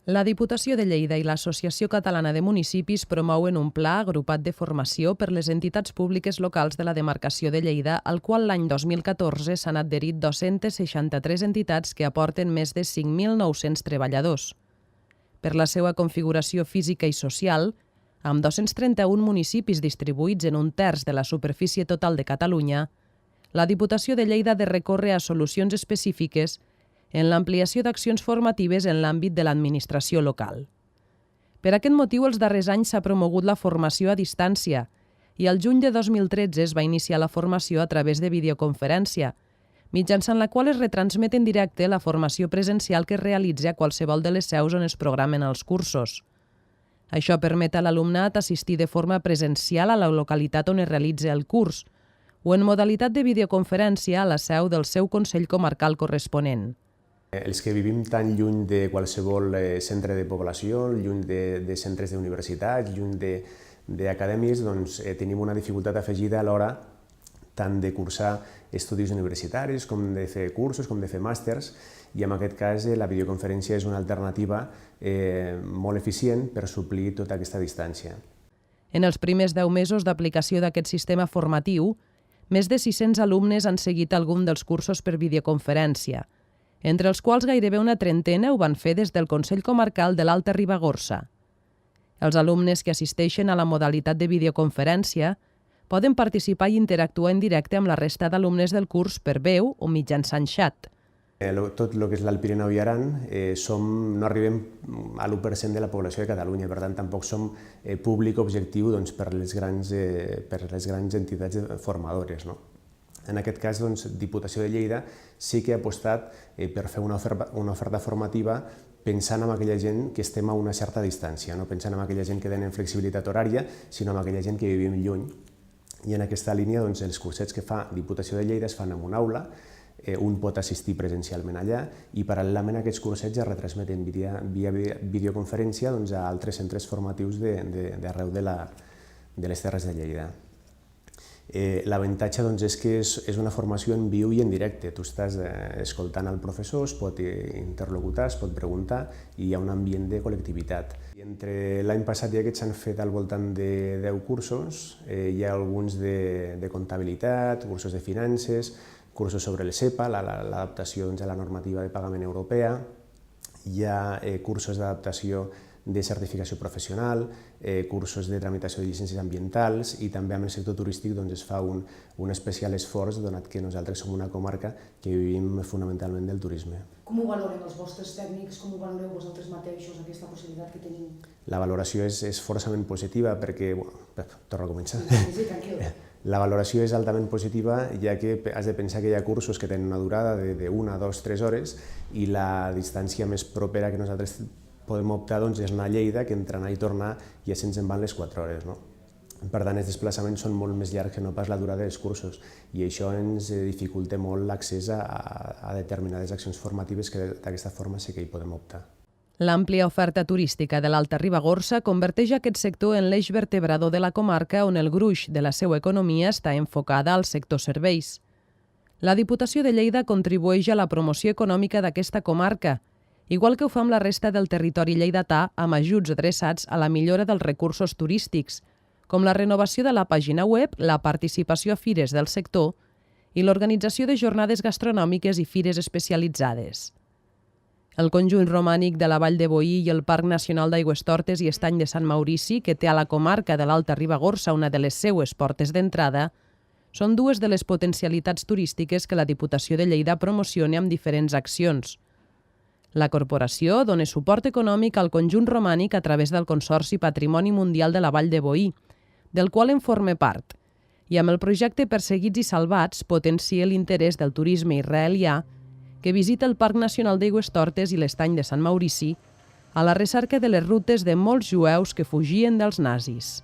La Diputació de Lleida i l'Associació Catalana de Municipis promouen un pla agrupat de formació per les entitats públiques locals de la demarcació de Lleida, al qual l'any 2014 s'han adherit 263 entitats que aporten més de 5.900 treballadors. Per la seva configuració física i social, amb 231 municipis distribuïts en un terç de la superfície total de Catalunya, la Diputació de Lleida ha de recórrer a solucions específiques en l'ampliació d'accions formatives en l'àmbit de l'administració local. Per aquest motiu, els darrers anys s'ha promogut la formació a distància i al juny de 2013 es va iniciar la formació a través de videoconferència, mitjançant la qual es retransmet en directe la formació presencial que es realitza a qualsevol de les seus on es programen els cursos. Això permet a l'alumnat assistir de forma presencial a la localitat on es realitza el curs o en modalitat de videoconferència a la seu del seu Consell Comarcal corresponent. Els que vivim tan lluny de qualsevol centre de població, lluny de centres d'universitats, lluny d'acadèmies, doncs tenim una dificultat afegida a l'hora tant de cursar estudis universitaris, com de fer cursos, com de fer màsters, i en aquest cas la videoconferència és una alternativa molt eficient per suplir tota aquesta distància. En els primers 10 mesos d'aplicació d'aquest sistema formatiu, més de 600 alumnes han seguit algun dels cursos per videoconferència, entre els quals gairebé una trentena ho van fer des del Consell Comarcal de l'Alta Ribagorça. Els alumnes que assisteixen a la modalitat de videoconferència poden participar i interactuar en directe amb la resta d'alumnes del curs per veu o mitjançant xat. Tot el que és l'Alt Pirineu i Aran no arribem a l'1% de la població de Catalunya, per tant tampoc som públic objectiu per les grans entitats formadores. En aquest cas, Diputació de Lleida sí que ha apostat per fer una oferta formativa pensant en aquella gent que estem a una certa distància, no pensant en aquella gent que tenen flexibilitat horària, sinó en aquella gent que vivim lluny. I en aquesta línia, els cursets que fa Diputació de Lleida es fan en una aula, un pot assistir presencialment allà i paral·lelament aquests cursets es retransmeten via videoconferència a altres centres formatius d'arreu de les Terres de Lleida. L'avantatge és que és una formació en viu i en directe. Tu estàs escoltant el professor, es pot interlocutar, es pot preguntar i hi ha un ambient de col·lectivitat. Entre l'any passat i aquest s'han fet al voltant de 10 cursos. Hi ha alguns de comptabilitat, cursos de finances, cursos sobre el SEPA, l'adaptació a la normativa de pagament europea. Hi ha cursos d'adaptació de certificació professional, cursos de tramitació de llicències ambientals i també amb el sector turístic es fa un especial esforç, donat que nosaltres som una comarca que vivim fonamentalment del turisme. Com ho valoren els vostres tècnics? Com ho valoreu vosaltres mateixos, aquesta possibilitat que tenim? La valoració és forçament positiva perquè... Torno a començar. Sí, tranquil. La valoració és altament positiva, ja que has de pensar que hi ha cursos que tenen una durada de 1, 2, 3 hores i la distància més propera que nosaltres podem optar és anar a Lleida, que entre anar i tornar ja se'ns en van les 4 hores. Per tant, els desplaçaments són molt més llargs que no pas la durada dels cursos i això ens dificulta molt l'accés a determinades accions formatives que d'aquesta forma sí que hi podem optar. L'àmplia oferta turística de l'Alta Ribagorça converteix aquest sector en l'eix vertebrador de la comarca on el gruix de la seva economia està enfocada al sector serveis. La Diputació de Lleida contribueix a la promoció econòmica d'aquesta comarca, igual que ho fa amb la resta del territori lleidatà amb ajuts adreçats a la millora dels recursos turístics, com la renovació de la pàgina web, la participació a fires del sector i l'organització de jornades gastronòmiques i fires especialitzades. El conjunt romànic de la Vall de Boí i el Parc Nacional d'Aigüestortes i Estany de Sant Maurici, que té a la comarca de l'Alta Ribagorça una de les seues portes d'entrada, són dues de les potencialitats turístiques que la Diputació de Lleida promociona amb diferents accions. La corporació dona suport econòmic al conjunt romànic a través del Consorci Patrimoni Mundial de la Vall de Boí, del qual en forma part, i amb el projecte Perseguits i Salvats potencia l'interès del turisme israelià que visita el Parc Nacional d'Aigüestortes i l'Estany de Sant Maurici a la recerca de les rutes de molts jueus que fugien dels nazis.